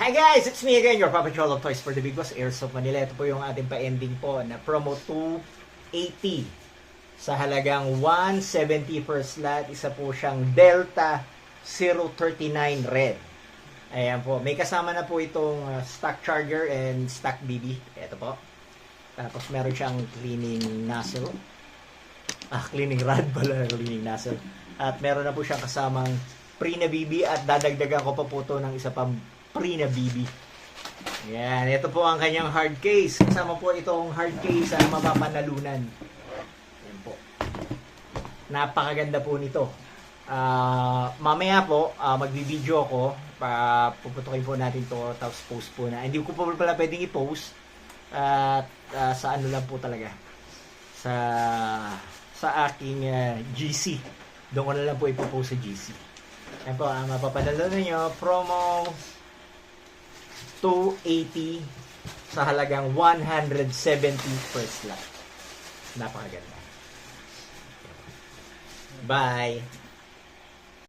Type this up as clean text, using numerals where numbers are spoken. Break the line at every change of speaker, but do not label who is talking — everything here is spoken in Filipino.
Hi guys! It's me again, your Papa Cholo of Toys for the Big Boss, Airsoft Manila. Ito po yung ating pa-ending po na promo 280 sa halagang 170 per slot. Isa po siyang Delta 039 Red. Ayan po. May kasama na po itong stock charger and stock BB. Ito po. Tapos meron siyang cleaning nozzle. Cleaning rod pala, cleaning nozzle. At meron na po siyang kasamang Prina BB at dadagdagan ko pa po ito ng isa pang Prina BB. Yan, ito po ang kanyang hard case. Kasama po itong hard case na mapapanalunan. Yan po. Napakaganda po nito. Mamaya po, magbibideo ako. Puputukin po natin to tapos post po na. Hindi ko po pala pwedeng i-post. Sa ano lang po talaga. Sa aking GC. Doon ko na lang po ipopost sa GC. Yan po, mapapanalunan nyo. Promo 280 sa halagang 170 per slot. Napakaganda. Bye!